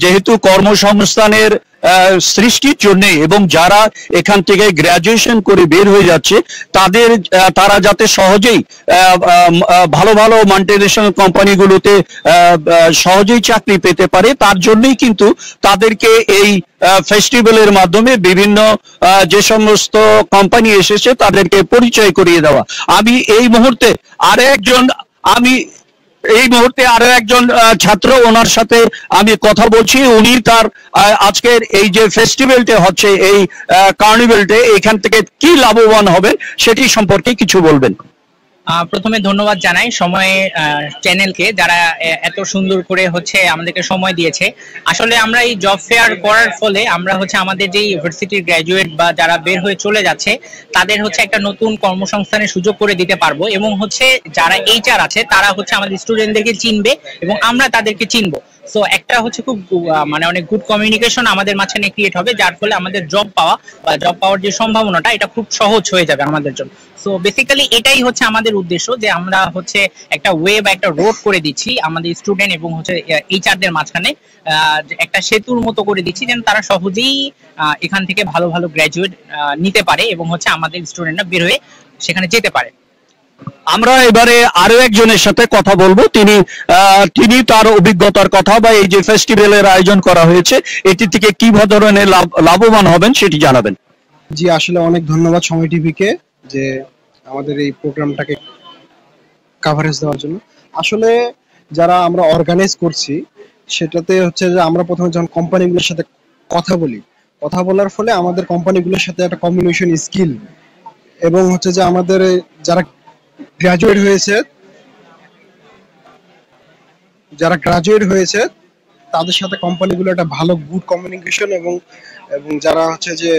যেহেতু কর্মসংস্থানের সৃষ্টির জন্য এবং যারা এখান থেকে গ্রাজুয়েশন করে বের হয়ে যাচ্ছে তারা যাতে সহজেই ভালো ভালো মাল্টিন্যাশনাল কোম্পানিগুলোতে সহজেই চাকরি পেতে পারে, তার জন্যই কিন্তু তাদেরকে এই ফেস্টিভ্যালের মাধ্যমে বিভিন্ন যে সমস্ত কোম্পানি এসেছে তাদেরকে পরিচয় করিয়ে দেওয়া। আমি এই মুহূর্তে আরো একজন ছাত্র, ওনার সাথে আমি কথা বলছি। উনি তার আজকের এই যে ফেস্টিভ্যালটা হচ্ছে, এই কার্নিভ্যালটা, এখান থেকে কি লাভবান হবে সেটি সম্পর্কে কিছু বলবেন। প্রথমে ধন্যবাদ জানাই সময় চ্যানেলকে, যারা এত সুন্দর করে আমাদেরকে সময় দিয়েছে। আসলে আমরা এই জব ফেয়ার করার ফলে আমরা আমাদের যে ইউনিভার্সিটির গ্র্যাজুয়েট বা যারা বের হয়ে চলে যাচ্ছে তাদের একটা নতুন কর্মসংস্থানের সুযোগ করে দিতে পারবো, এবং যারা এইচআর আছে তারা আমাদের স্টুডেন্টদেরকে চিনবে এবং আমরা তাদেরকে চিনবো। সো একটা খুব অনেক গুড কমিউনিকেশন আমাদের মাঝখানে ক্রিয়েট হবে, যার ফলে আমাদের জব পাওয়ার যে সম্ভাবনাটা এটা খুব সহজ হয়ে যাবে আমাদের জন্য। সো বেসিক্যালি এটাই আমাদের উদ্দেশ্য, যে আমরা একটা ওয়ে বা একটা রোড করে দিচ্ছি আমাদের স্টুডেন্ট এবং এইচআরদের মাঝখানে, একটা সেতুর মতো করে দিচ্ছি যেন তারা সহজেই এখান থেকে ভালো ভালো গ্র্যাজুয়েট নিতে পারে এবং আমাদের স্টুডেন্টরা বের হয়ে সেখানে যেতে পারে। আমরা এবারে আরো একজনের সাথে কথা বলবো, তিনি তার অভিজ্ঞতার কথা বা এই যে ফেস্টিভ্যালের আয়োজন করা হয়েছে এটি থেকে কি ধরনের লাভবান হবেন সেটি জানাবেন। জি, আসলে অনেক ধন্যবাদ সময় টিভিকে যে আমাদের এই প্রোগ্রামটাকে কভারেজ দেওয়ার জন্য। আসলে যারা আমরা অর্গানাইজ করছি সেটাতে যে আমরা প্রথমে যখন কোম্পানিগুলোর সাথে কথা বলার ফলে আমাদের কোম্পানিগুলোর সাথে একটা কমিউনিকেশন স্কিল এবং যে আমাদের যারা গ্রাজুয়েট হয়েছে তাদের সাথে কোম্পানিগুলো একটা ভালো গুড কমিউনিকেশন এবং যারা যে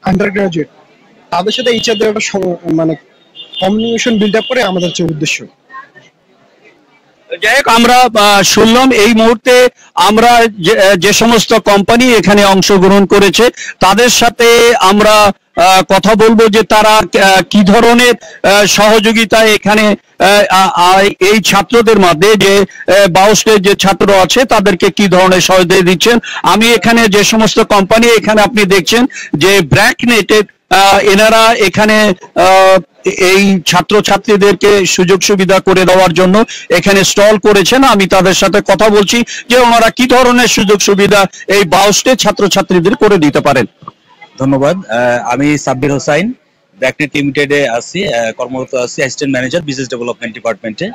আন্ডার গ্রাজুয়েট তাদের সাথে এইচআরদের একটা কমিউনিকেশন বিল্ড আপ করে আমাদের যে উদ্দেশ্য। যাই হোক, আমরা শুনলাম এই মুহূর্তে আমরা যে সমস্ত কোম্পানি এখানে অংশগ্রহণ করেছে তাদের সাথে আমরা কথা বলবো যে তারা কি ধরনের সহযোগিতা এখানে এই ছাত্রদের মধ্যে যে বাউস্টের যে ছাত্র আছে তাদেরকে কি ধরনের সহযোগিতা দিচ্ছেন। আমি এখানে যে সমস্ত কোম্পানি এখানে আপনি দেখছেন যে ব্র্যাকনেটের এনারা এখানে এই ছাত্রছাত্রীদেরকে সুযোগ সুবিধা করে দেওয়ার জন্য এখানে স্টল করেছেন। আমি তাদের সাথে কথা বলছি যে ওনারা কি ধরনের সুযোগ সুবিধা এই বাউস্টের ছাত্রছাত্রীদের করে দিতে পারেন। ধন্যবাদ। আমি সাব্বির হোসাইন, ব্র্যাকনেট লিমিটেডে আছি, কর্মরত আছি অ্যাসিস্ট্যান্ট ম্যানেজার বিজনেস ডেভেলপমেন্ট ডিপার্টমেন্টে।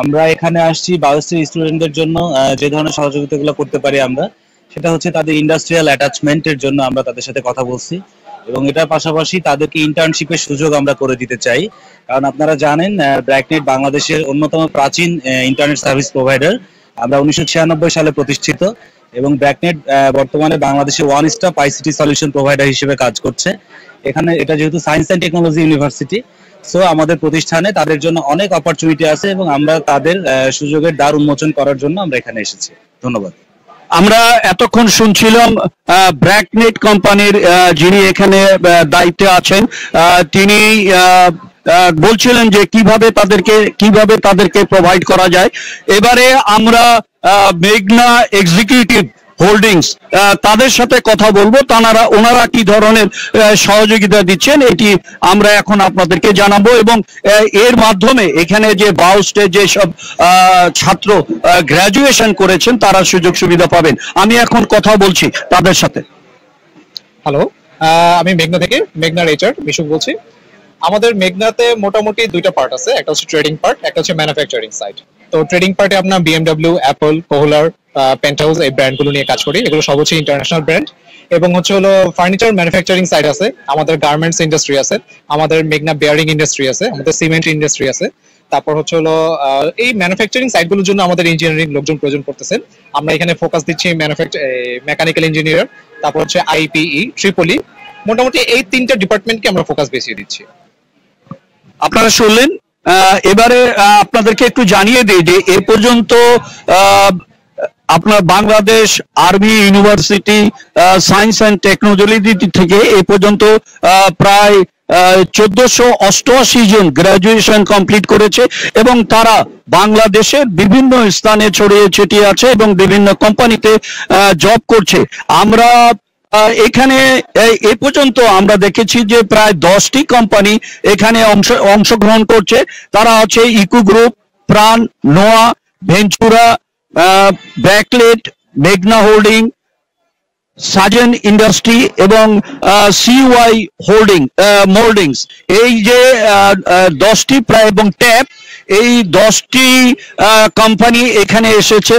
আমরা এখানে আসছি বাউস্টের স্টুডেন্টদের জন্য যে ধরনের সহযোগিতাগুলো করতে পারি আমরা, সেটা তাদের ইন্ডাস্ট্রিয়াল অ্যাটাচমেন্টের জন্য আমরা তাদের সাথে কথা বলছি, এবং এটার পাশাপাশি তাদেরকে ইন্টার্নশিপের সুযোগ আমরা করে দিতে চাই। কারণ আপনারা জানেন ব্র্যাকনেট বাংলাদেশের অন্যতম প্রাচীন ইন্টারনেট সার্ভিস প্রোভাইডার। আমরা 1996 সালে প্রতিষ্ঠিত এবং ব্র্যাকনেট বর্তমানে বাংলাদেশের one stop ICT solution provider হিসেবে কাজ করছে। এখানে এটা যেহেতু science and technology university, so আমাদের প্রতিষ্ঠানে তাদের জন্য অনেক অপরচুনিটি আছে এবং আমরা তাদের সুযোগের দ্বার উন্মোচন করার জন্য আমরা এখানে এসেছি। ধন্যবাদ। আমরা এতক্ষণ শুনছিলাম ব্র্যাকনেট কোম্পানির যিনি এখানে দায়িত্বে আছেন, তিনি বলছিলেন যে কিভাবে তাদেরকে প্রোভাইড করা যায়। এবারে আমরা মেঘনা এক্সিকিউটিভ হোল্ডিংস তাদের সাথে কথা বলবো, ওনারা কি ধরনের সহযোগিতা দিচ্ছেন এটি আমরা এখন আপনাদেরকে জানাবো, এবং এর মাধ্যমে এখানে যে বাউস্টে যে সব ছাত্র গ্রাজুয়েশন করেছেন তারা সুযোগ সুবিধা পাবেন। আমি এখন কথা বলছি তাদের সাথে। হ্যালো, আমি মেঘনার এইচআর বিশুক বলছি। আমাদের মেঘনাতে মোটামুটি দুইটা পার্ট আছে, একটা ট্রেডিং পার্ট, একটা ম্যানুফ্যাকচারিং সাইড। তো ট্রেডিং পার্টে আপনার বিএমডব্লিউ, অ্যাপল, কোহলার, পেন্টহাউস এই ব্র্যান্ডগুলো নিয়ে কাজ করি। এগুলো সব ইন্টারন্যাশনাল ব্র্যান্ড। এবং ফার্নিচার ম্যানুফ্যাকচারিং সাইড আছে, আমাদের গার্মেন্টস ইন্ডাস্ট্রি আছে, আমাদের মেঘনা বেয়ারিং ইন্ডাস্ট্রি আছে, আমাদের সিমেন্ট ইন্ডাস্ট্রি আছে। তারপর এই ম্যানুফ্যাকচারিং সাইটগুলোর জন্য আমাদের ইঞ্জিনিয়ারিং লোকজন প্রয়োজন করতেছেন। আমরা এখানে ফোকাস দিচ্ছি মেকানিক্যাল ইঞ্জিনিয়ার, তারপর আইপিই, ট্রিপলি, মোটামুটি এই তিনটা ডিপার্টমেন্টকে আমরা ফোকাস বেশি দিচ্ছি। আপনারা শুনলেন। এবারে আপনাদেরকে একটু জানিয়ে দিই যে এ পর্যন্ত আপনার Bangladesh army university science and technology থেকে এ পর্যন্ত প্রায় 1488 জন গ্রাজুয়েশন কমপ্লিট করেছে এবং তারা বাংলাদেশের বিভিন্ন স্থানে ছড়িয়ে ছিটিয়ে আছে এবং বিভিন্ন কোম্পানিতে জব করছে। আমরা এখানে এ পর্যন্ত আমরা দেখেছি যে প্রায় 10টি কোম্পানি এখানে অংশগ্রহণ করছে। তারা হচ্ছে ইকো গ্রুপ, প্রাণ, নোয়া, ভেঞ্চুরা, ব্যাকলেট, মেঘনা হোল্ডিং, সাজেন ইন্ডাস্ট্রি এবং সিওয়াই মোল্ডিংস। এই যে 10টি প্রায় এবং ট্যাপ, এই 10টি কোম্পানি এখানে এসেছে।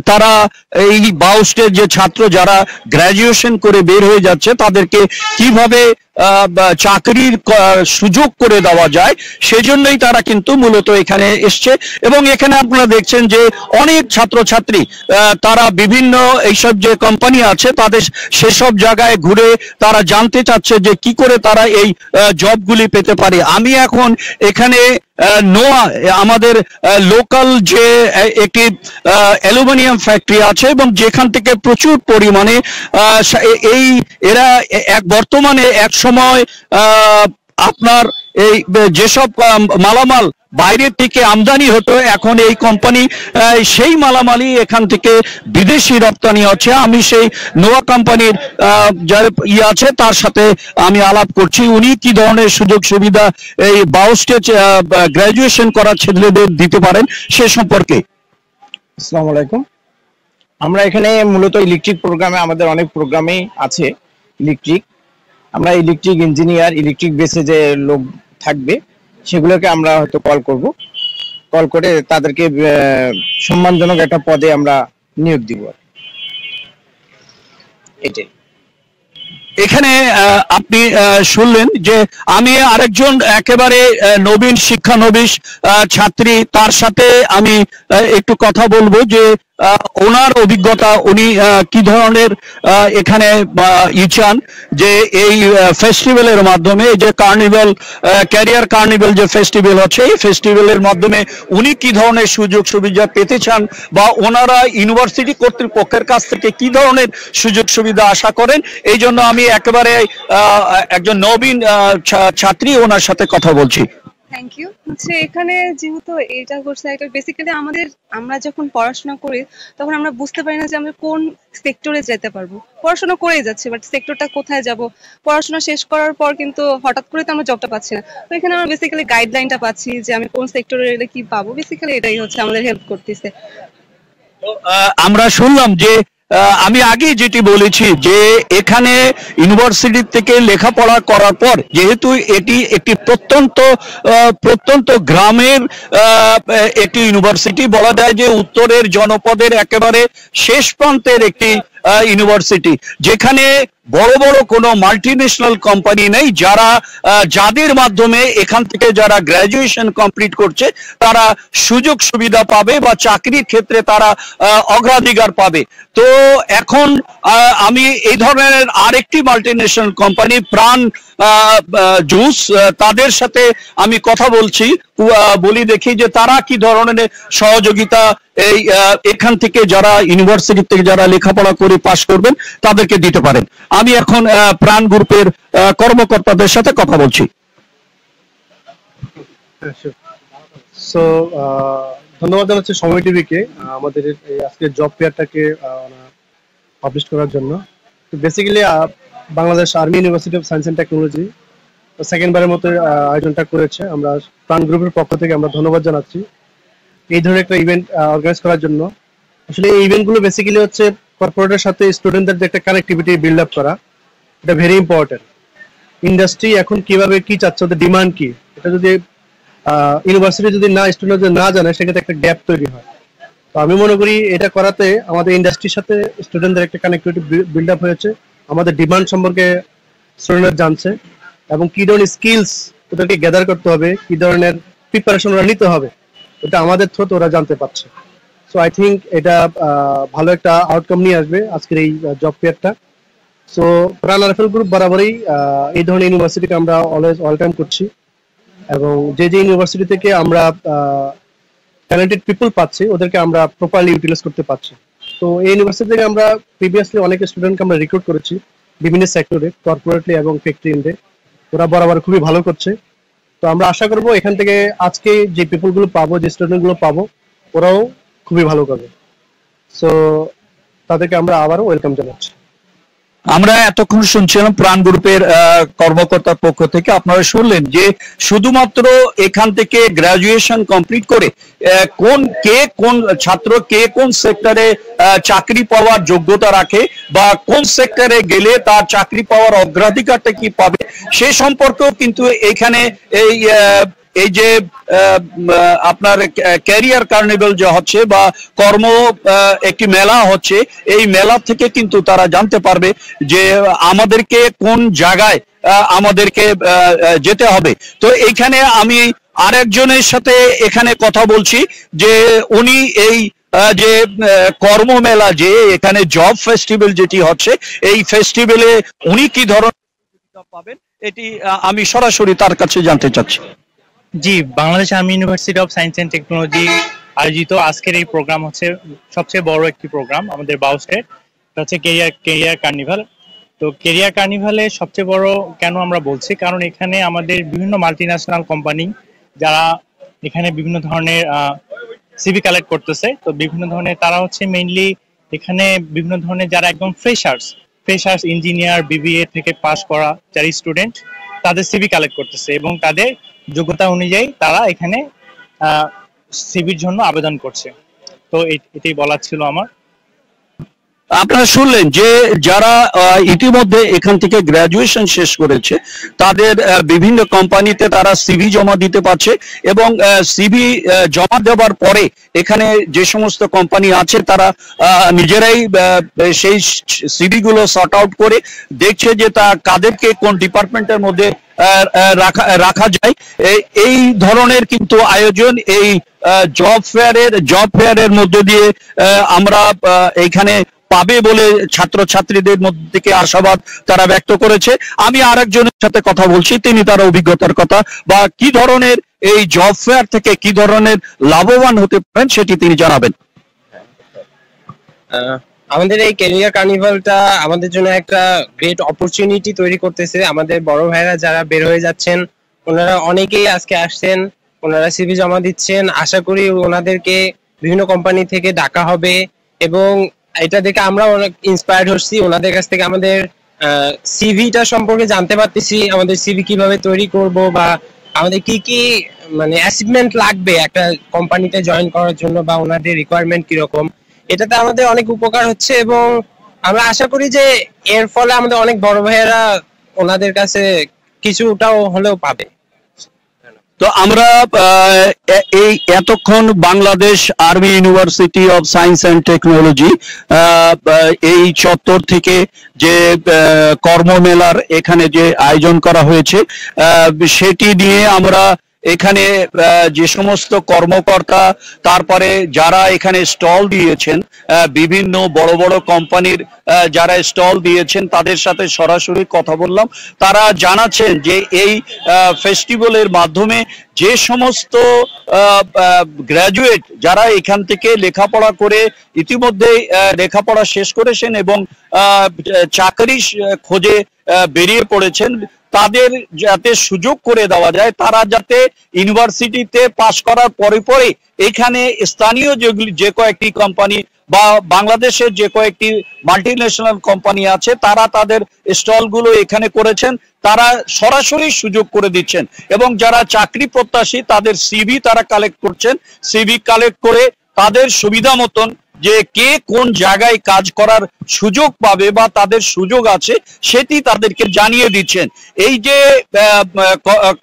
তারা এই বাউস্টের যে ছাত্র যারা গ্রাজুয়েশন করে বের হয়ে যাচ্ছে তাদেরকে কিভাবে চাকরির সুযোগ করে দেওয়া যায় সেজন্যই তারা কিন্তু মূলত এখানে এসছে। এবং এখানে আপনারা দেখছেন যে অনেক ছাত্রছাত্রী তারা বিভিন্ন এইসব যে কোম্পানি আছে তাদের সেসব জায়গায় ঘুরে তারা জানতে চাচ্ছে যে কি করে তারা এই জবগুলি পেতে পারে। আমি এখন এখানে নোয়া, আমাদের লোকাল যে একটি অ্যালুমিনিয়াম ফ্যাক্টরি আছে এবং যেখান থেকে প্রচুর পরিমাণে এরা বর্তমানে এক সময় আপনার এই যেসব মালামাল বাইরের থেকে আমদানি হতো, এখন এই কোম্পানি সেই মালামালই এখান থেকে বিদেশি রপ্তানি হচ্ছে। আমি সেই নোয়া কোম্পানির যার আছে তার সাথে আমি আলাপ করছি, উনি কি ধরনের সুযোগ সুবিধা এই বাউস্টে গ্রাজুয়েশন করা ছেলেদের দিতে পারেন সে সম্পর্কে। আসসালামু আলাইকুম। আমরা এখানে মূলত ইলেকট্রিক প্রোগ্রামে, আমাদের অনেক প্রোগ্রামে আছে ইলেকট্রিক। আমরা ইলেকট্রিক ইঞ্জিনিয়ার, ইলেকট্রিক বেসে যে লোক থাকবে সেগুলোকে আমরা হয়তো কল করে তাদেরকে সম্মানজনক একটা পদে আমরা নিয়োগ দিব। এটাই। এখানে আপনি শুনলেন যে আমি আরেকজন একেবারে নবীন শিক্ষানবিশ ছাত্রী, তার সাথে আমি একটু কথা বলবো যে ওনার অভিজ্ঞতা, উনি কি ধরনের এখানে চান যে এই ফেস্টিভ্যালের মাধ্যমে, যে কার্নিভাল, ক্যারিয়ার কার্নিভাল যে ফেস্টিভ্যাল আছে, এই ফেস্টিভ্যালের মাধ্যমে উনি কি ধরনের সুযোগ সুবিধা পেতে চান বা ওনারা ইউনিভার্সিটি কর্তৃপক্ষের কাছ থেকে কি ধরনের সুযোগ সুবিধা আশা করেন। এই জন্য আমি একেবারে একজন নবীন ছাত্রী, ওনার সাথে কথা বলছি। Thank you. এখানে যেহেতু এটা করছে, এটা বেসিক্যালি আমরা যখন পড়াশোনা করি তখন আমরা বুঝতে পারি না যে আমরা কোন সেক্টরে যেতে পারবো। পড়াশোনা করেই যাচ্ছি, বাট সেক্টরটা কোথায় যাব, পড়াশোনা শেষ করার পর কিন্তু হঠাৎ করে তো আমরা জবটা পাচ্ছি না। তো এখানে আমরা বেসিক্যালি গাইডলাইনটা পাচ্ছি যে আমি কোন সেক্টরে এলে কি পাবো। বেসিক্যালি এটাই হচ্ছে আমাদের হেল্প করতেছে। আমরা শুনলাম যে আমি আগে যেটি বলেছি যে এখানে ইউনিভার্সিটি থেকে লেখাপড়া করার পর, যেহেতু এটি একটি প্রত্যন্ত গ্রামের একটি ইউনিভার্সিটি, বলা যায় যে উত্তরের জনপদের একেবারে শেষ প্রান্তের একটি ইউনিভার্সিটি, যেখানে বড় বড় কোনো মাল্টিন্যাশনাল কোম্পানি নেই, যাদের মাধ্যমে এখান থেকে যারা গ্রাজুয়েশন কমপ্লিট করছে তারা সুযোগ সুবিধা পাবে বা চাকরির ক্ষেত্রে তারা অগ্রাধিকার পাবে। তো এখন আমি এই ধরনের আরেকটি মাল্টিন্যাশনাল কোম্পানি প্রাণ জুস, তাদের সাথে আমি কথা বলি দেখি যে তারা কি ধরনের সহযোগিতা এই এখান থেকে যারা ইউনিভার্সিটি থেকে যারা লেখাপড়া করে পাশ করবেন তাদেরকে দিতে পারেন। আমি এখন প্রাণ গ্রুপের কর্মকর্তাদের সাথে কথা বলছি। ধন্যবাদ জানাচ্ছি সময় টিভিকে আমাদের আজকে জব ফেয়ারটাকে পাবলিশ করার জন্য। তো basically Bangladesh army university of science and technology সেকেন্ডবারের মতো আয়োজনটা করেছে। আমরা প্রাণ গ্রুপের পক্ষ থেকে আমরা ধন্যবাদ জানাচ্ছি এই ধরনের একটা ইভেন্ট অর্গানাইজ করার জন্য। আসলে এই ইভেন্টগুলো বেসিক্যালি হচ্ছে কর্পোরেটের সাথে স্টুডেন্টদের যে একটা কানেক্টিভিটি বিল্ড আপ করা, এটা ভেরি ইম্পর্টেন্ট। ইন্ডাস্ট্রি এখন কিভাবে কি চাচ্ছে, ওদের ডিমান্ড কি, এটা যদি ইউনিভার্সিটি যদি স্টুডেন্ট না জানে সেক্ষেত্রে একটা গ্যাপ তৈরি হয়। তো আমি মনে করি এটা করাতে আমাদের ইন্ডাস্ট্রির সাথে স্টুডেন্টদের একটা কানেক্টিভিটি বিল্ড আপ হয়েছে, আমাদের ডিমান্ড সম্পর্কে স্টুডেন্টরা জানছে এবং কি ধরনের স্কিলস ওদেরকে গ্যাদার করতে হবে, কি ধরনের প্রিপারেশন ওরা নিতে হবে, এটা আমাদের থ্রুতে ওরা জানতে পারছে। সো আই থিঙ্ক এটা ভালো একটা আউটকাম নিয়ে আসবে আজকের এই জব ফেয়ারটা। সো প্রাণ আরএফএল গ্রুপ বরাবরই এই ধরনের ইউনিভার্সিটিকে আমরা অলওয়েজ ওয়েলকাম করছি এবং যে ইউনিভার্সিটি থেকে আমরা ট্যালেন্টেড পিপল পাচ্ছি ওদেরকে আমরা প্রপারলি ইউটিলাইজ করতে পারছি। তো এই ইউনিভার্সিটি থেকে আমরা প্রিভিয়াসলি অনেক স্টুডেন্টকে আমরা রিক্রুট করেছি বিভিন্ন সেক্টরে, কর্পোরেটলি এবং ফ্যাক্টরি ইন্ডে। ওরা বরাবর খুবই ভালো করছে। তো আমরা আশা করব এখান থেকে আজকে যে পিপল গুলো পাবো, যে স্টুডেন্ট গুলো পাবো, ওরাও খুবই ভালো করবে। সো তাদেরকে আমরা আবারও ওয়েলকাম জানাচ্ছি। আমরা এতক্ষণ শুনছিলাম প্রাণ গ্রুপের কর্মকর্তার পক্ষ থেকে। আপনারা শুনলেন যে শুধুমাত্র এখান থেকে গ্রাজুয়েশন কমপ্লিট করে কোন ছাত্র কোন সেক্টরে চাকরি পাওয়ার যোগ্যতা রাখে বা কোন সেক্টরে গেলে তার চাকরি পাওয়ার অগ্রাধিকারটা কি পাবে সে সম্পর্কেও কিন্তু এখানে এই যে আপনার ক্যারিয়ার কার্নিভাল যে হচ্ছে বা কর্ম একটি মেলা হচ্ছে, এই মেলা থেকে কিন্তু তারা জানতে পারবে যে আমাদেরকে কোন জায়গায় আমাদেরকে যেতে হবে। তো এইখানে আমি আরেকজনের সাথে এখানে কথা বলছি যে উনি এই যে কর্মমেলা যে এখানে জব ফেস্টিভ্যাল যেটি হচ্ছে, এই ফেস্টিভ্যালে উনি কি ধরনের পাবেন এটি আমি সরাসরি তার কাছে জানতে চাচ্ছি। জি, Bangladesh army university of science and technology আয়োজিত আজকের এই প্রোগ্রাম হচ্ছে সবচেয়ে বড় একটি প্রোগ্রাম আমাদের বাউস্টের। এটা হচ্ছে কেরিয়ার কার্নিভাল। তো কেরিয়ার কার্নিভালে সবচেয়ে বড় কেন আমরা বলছি, কারণ এখানে আমাদের বিভিন্ন মাল্টিন্যাশনাল কোম্পানি যারা এখানে বিভিন্ন ধরনের সিভি কালেক্ট করতেছে। তো বিভিন্ন ধরনের তারা হচ্ছে মেইনলি এখানে বিভিন্ন ধরনের যারা একদম ফ্রেশার্স ইঞ্জিনিয়ার বিবিএ থেকে পাস করা যারা স্টুডেন্ট, তাদের সিভি কালেক্ট করতেছে এবং তাদের যোগ্যতা অনুযায়ী তারা এখানে সিভির জন্য আবেদন করছে। তো এটাই বলার ছিল আমার। আপনারা শুনলেন যে যারা ইতিমধ্যে এখান থেকে গ্রাজুয়েশন শেষ করেছে তাদের বিভিন্ন কোম্পানিতে তারা সিভি জমা দিতে পারছে এবং সিভি জমা দেওয়ার পরে এখানে যে সমস্ত কোম্পানি আছে তারা নিজেরাই সেই সিভি গুলো সর্ট আউট করে দেখছে যে তা কাদেরকে কোন ডিপার্টমেন্টের মধ্যে রাখা যায়। এই ধরনের কিন্তু আয়োজন এই জব ফেয়ারের মধ্যে দিয়ে আমরা এখানে পাবে বলে ছাত্রছাত্রীদের মধ্যে থেকে আশাবাদ তারা ব্যক্ত করেছে। আমি আরেকজনের সাথে কথা বলছি, তিনি তার অভিজ্ঞতার কথা বা কি ধরনের এই জব ফেয়ার থেকে কি ধরনের লাভবান হতে পারেন সেটি তিনি জানাবেন। আমাদের এই ক্যারিয়ার কার্নিভালটা আমাদের জন্য একটা গ্রেট অপরচুনিটি তৈরি করতেছে। আমাদের বড় ভাইরা যারা বের হয়ে যাচ্ছেন ওনারা অনেকেই আজকে আসছেন, ওনারা সিভি জমা দিচ্ছেন। আশা করি ওনাদেরকে বিভিন্ন কোম্পানি থেকে ডাকা হবে এবং এটা দেখে আমরা অনেক ইন্সপায়ার্ড হচ্ছি। ওনাদের কাছ থেকে আমাদের সিভিটা সম্পর্কে জানতে পারতেছি, আমাদের সিভি কিভাবে তৈরি করব বা আমাদের কি কি মানে অ্যাচিভমেন্ট লাগবে একটা কোম্পানিতে জয়েন করার জন্য বা ওনাদের রিকোয়ারমেন্ট কিরকম, এটাতে আমাদের অনেক উপকার হচ্ছে এবং আমরা আশা করি যে এর ফলে আমাদের অনেক বড় ভাইয়েরা ওনাদের কাছে কিছুটাও হলেও পাবে। তো আমরা এই এতক্ষণ Bangladesh army university of science and technology এই চত্বর থেকে যে কর্মমেলার এখানে যে আয়োজন করা হয়েছে সেটি নিয়ে আমরা এখানে যে সমস্ত কর্মকর্তা তারপরে যারা এখানে স্টল দিয়েছেন বিভিন্ন বড় বড় কোম্পানির যারা স্টল দিয়েছেন তাদের সাথে সরাসরি কথা বললাম। তারা জানাচ্ছেন যে এই ফেস্টিভ্যালের মাধ্যমে যে সমস্ত গ্র্যাজুয়েট যারা এখান থেকে লেখাপড়া করে ইতিমধ্যে লেখাপড়া শেষ করেছেন এবং চাকরি খোঁজে বেরিয়ে পড়েছেন, তাদের যাতে সুযোগ করে দেওয়া যায়, তারা যাতে ইউনিভার্সিটিতে পাশ করার পরে পরে এখানে স্থানীয় যে কয়েকটি কোম্পানি বা বাংলাদেশের যে কয়েকটি মাল্টিন্যাশনাল কোম্পানি আছে তারা তাদের স্টলগুলো এখানে করেছেন, তারা সরাসরি সুযোগ করে দিচ্ছেন এবং যারা চাকরি প্রত্যাশী তাদের সিভি তারা কালেক্ট করছেন। সিভি কালেক্ট করে তাদের সুবিধা মতন যে কে কোন জায়গায় কাজ করার সুযোগ পাবে বা তাদের সুযোগ আছে সেটি তাদেরকে জানিয়ে দিচ্ছেন। এই যে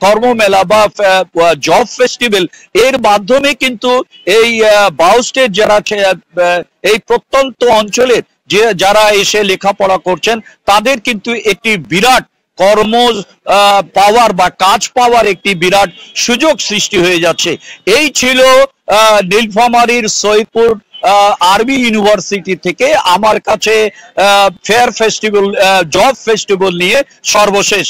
কর্মমেলা বা জব ফেস্টিভ্যাল এর মাধ্যমে কিন্তু এই বাউস্টের যারা এই প্রত্যন্ত অঞ্চলের যে যারা এসে লেখাপড়া করছেন তাদের কিন্তু একটি বিরাট কর্ম পাওয়ার বা কাজ পাওয়ার একটি বিরাট সুযোগ সৃষ্টি হয়ে যাচ্ছে। এই ছিল নীলফামারীর সৈয়দপুর আর্মি ইউনিভার্সিটি থেকে আমার কাছে ফেয়ার ফেস্টিভ্যাল জব ফেস্টিভ্যাল নিয়ে সর্বশেষ।